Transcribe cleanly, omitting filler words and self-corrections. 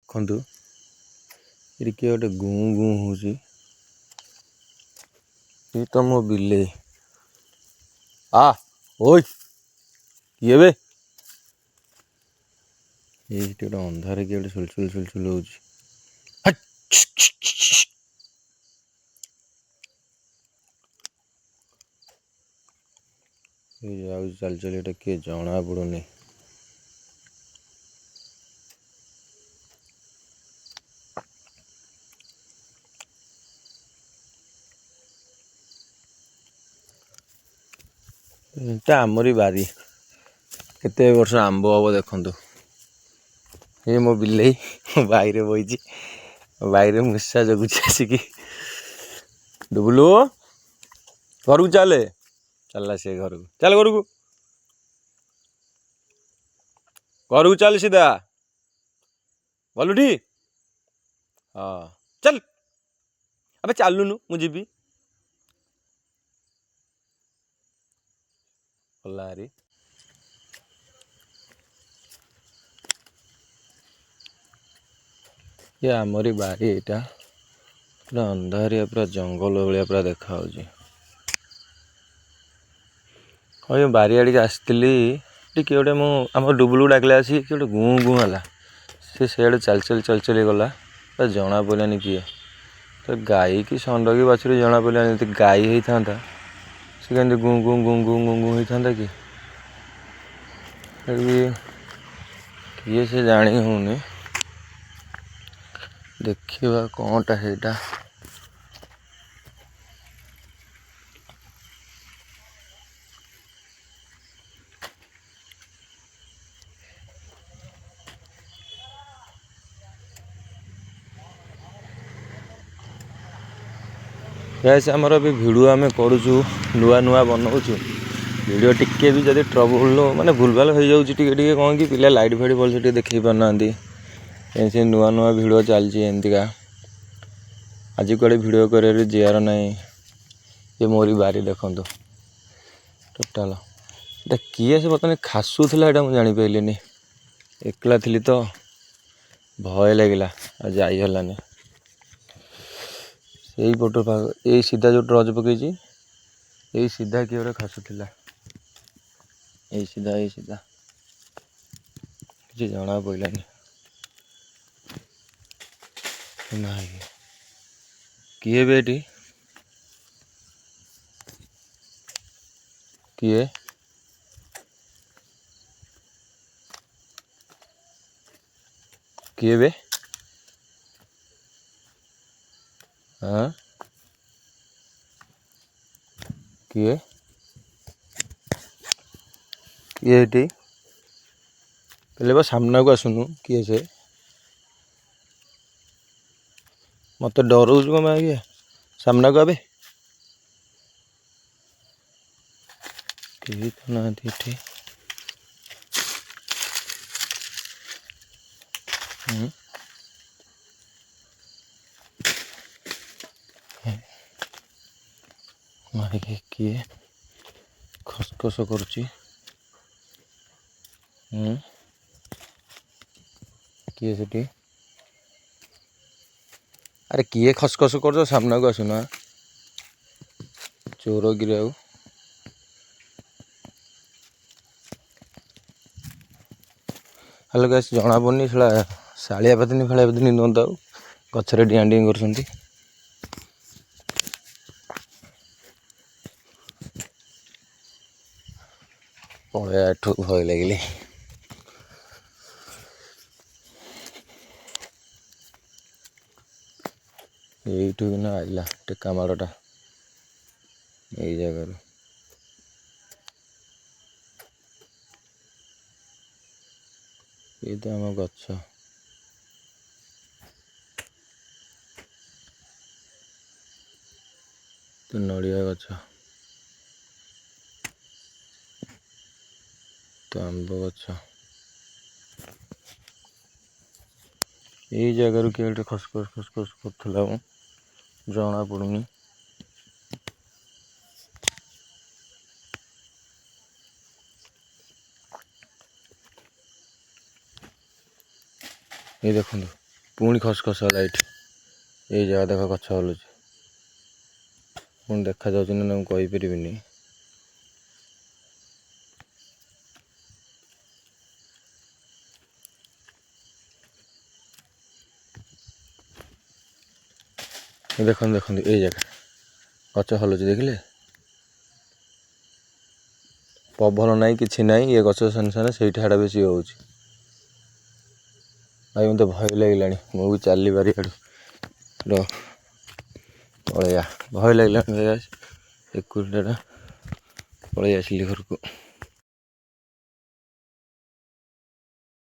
ଦେଖନ୍ତୁ ଏଠି କିଏ ଗୋଟେ ଗୁଁ ଗୁଁ ହେଉଛି। ଏ ତ ମୋ ବିଲେଇ। ଓଇ କିଏ ବେ? ଏଇଠି ଗୋଟେ ଅନ୍ଧାରେ କିଏ ଗୋଟେ ସୁଲସୁଲ ସୁଲସୁଲ ହେଉଛି। ଯାଉଛି ଚାଲି ଚାଲି, ଏଟା କିଏ ଜଣା ପଡୁନି। ଏଟା ଆମରି ବାରି। କେତେ ବର୍ଷ ଆମ୍ବ ହବ ଦେଖନ୍ତୁ। ଏ ମୋ ବିଲେଇ ମୋ ବାଇରେ ବଇଛି, ବାଇରେ ମୂଷା ଜଗୁଛି ଆସିକି। ଡୁବୁଲୁ ଘରକୁ ଚାଲେ। ଚାଲିଲା ସେ ଘରକୁ, ଚାଲ ଘରକୁ, ଘରକୁ ଚାଲ ସିଧା। ଗଲୁଠି? ହଁ ଚାଲ। ଆବେ ଚାଲୁନୁ, ମୁଁ ଯିବି। ଗଲାହାରି। ଏ ଆମରି ବାରି ଏଇଟା। ପୁରା ଅନ୍ଧାରିଆ, ପୁରା ଜଙ୍ଗଲ ଭଳିଆ ପୁରା ଦେଖାଯାଉଛି। ହଁ ଏ ବାରିଆଡ଼ିକି ଆସିଥିଲି ଟିକେ, ଗୋଟେ ମୁଁ ଆମ ଡୁବୁଲକୁ ଡାକିଲା ଆସିକି, କିଏ ଗୋଟେ ଗୁଁ ଗୁଁ ହେଲା। ସେ ସିଆଡ଼େ ଚାଲି ଚାଲି ଗଲା, ଜଣା ପଡ଼ିଲାନି କିଏ। ତ ଗାଈ କି ଷଣ୍ଢ କି ବାଛୁରୀ ଜଣା ପଡ଼ିଲାନି। ଯଦି ଗାଈ ହେଇଥାନ୍ତା ସେ କେମିତି ଗୁଁ ଗୁଁ ହେଇଥାନ୍ତା କି? କିଏ ସେ ଜାଣି ହେଉନି। ଦେଖିବା କ'ଣଟା ସେଇଟା। ଗ୍ୟାସ୍ ଆମର ଏବେ ଭିଡ଼ିଓ ଆମେ କରୁଛୁ, ନୂଆ ବନାଉଛୁ। ଭିଡ଼ିଓ ଟିକେ ବି ଯଦି ଟ୍ରବୁଲ୍ ମାନେ ଭୁଲଭାଲ ହେଇଯାଉଛି ଟିକେ କ'ଣ କି, ପିଲା ଲାଇଟ୍ ଫାଇଟ୍ ଭଲସେ ଟିକେ ଦେଖେଇ ପାରୁନାହାନ୍ତି। ସେ ନୂଆ ଭିଡ଼ିଓ ଚାଲିଛି ଏମିତିକା। ଆଜି କୁଆଡ଼େ ଭିଡ଼ିଓ କରିବାରେ ଯିବାର ନାହିଁ। ଏ ମୋରି ବାରି ଦେଖନ୍ତୁ ଟୋଟାଲ। ଏଇଟା କିଏ ସେ ବର୍ତ୍ତମାନ ଖାସୁଥିଲା, ଏଇଟା ମୁଁ ଜାଣିପାରିଲିନି। ଏକଲା ଥିଲି ତ ଭୟ ଲାଗିଲା, ଆଉ ଯାଇ ହେଲାନି। ଏଇ ପଟ ଏଇ ସିଧା ଯେଉଁ ଟ୍ରଚ୍ ପକେଇଛି, ଏଇ ସିଧା କିଏ ଗୋଟେ ଖାସୁଥିଲା। ଏଇ ସିଧା କିଛି ଜଣା ପଡ଼ିଲାନି। ନାଇଁ କିଏ ବେ ଏଠି? କିଏ? କିଏ ବେ? କିଏ ଏଠି? ବା ସାମ୍ନାକୁ ଆସୁନୁ। କିଏ ସେ? ମତେ ଡରଉଛୁ କ'ଣ ପାଇଁ? ଆଜ୍ଞା ସାମ୍ନାକୁ ଆବେ। କେହି ତ ନାହାନ୍ତି ଏଠି। କିଏ ଖସଖସ କରୁଛି? କିଏ ସେଠି? ଆରେ କିଏ ଖସଖସ କରୁଛ? ସାମ୍ନାକୁ ଆସୁନା। ଚୋର କିରେ ଆଉ? ହେଲେ ଗାଇସ୍ ଜଣା ପଡ଼ୁନି। ଶାଳିଆ ପାତିନି ନିଅନ୍ତୁ। ଆଉ ଗଛରେ ଡିଆଁ କରୁଛନ୍ତି। ପଳେଇବା ଏଠୁ, ଭୟ ଲାଗିଲେ। ଏଇଠୁ କିନା ଆଇଲା ଟେକା ମାଡ଼ଟା, ଏଇ ଜାଗାରୁ। ଏଇ ତ ଆମ ଗଛ। ନଡ଼ିଆ ଗଛ, ଆମ୍ବ ଗଛ। ଏଇ ଜାଗାରୁ କିଏ ଗୋଟେ ଖସଖସ କରୁଥିଲା, ଜଣା ପଡୁନି। ଏଇ ଦେଖନ୍ତୁ। ପୁଣି ଖସଖସ ହେଲା ଏଇଠି ଏଇ ଜାଗା ଦେଖ ଗଛ ହଲୁଛି ପୁଣି ଦେଖାଯାଉଛି ନା ମୁଁ କହିପାରିବିନି। ଦେଖନ୍ତୁ ଦେଖନ୍ତୁ ଏଇ ଜାଗା ଗଛ ହଲୁଛି ଦେଖିଲେ ପବନ ନାହିଁ କିଛି ନାହିଁ ଏ ଗଛ ସାନ ସେଇଠି ହାଡ଼ା ବେଶୀ ହେଉଛି। ଭାଇ ମୋତେ ଭୟ ଲାଗିଲାଣି ମୁଁ ବି ଚାଲିବାରି ଆଡ଼ୁ ପଳେଇବା ଭୟ ଲାଗିଲାଣି ଏକୁଟିଆଟା ପଳେଇ ଆସିଲି ଘରକୁ।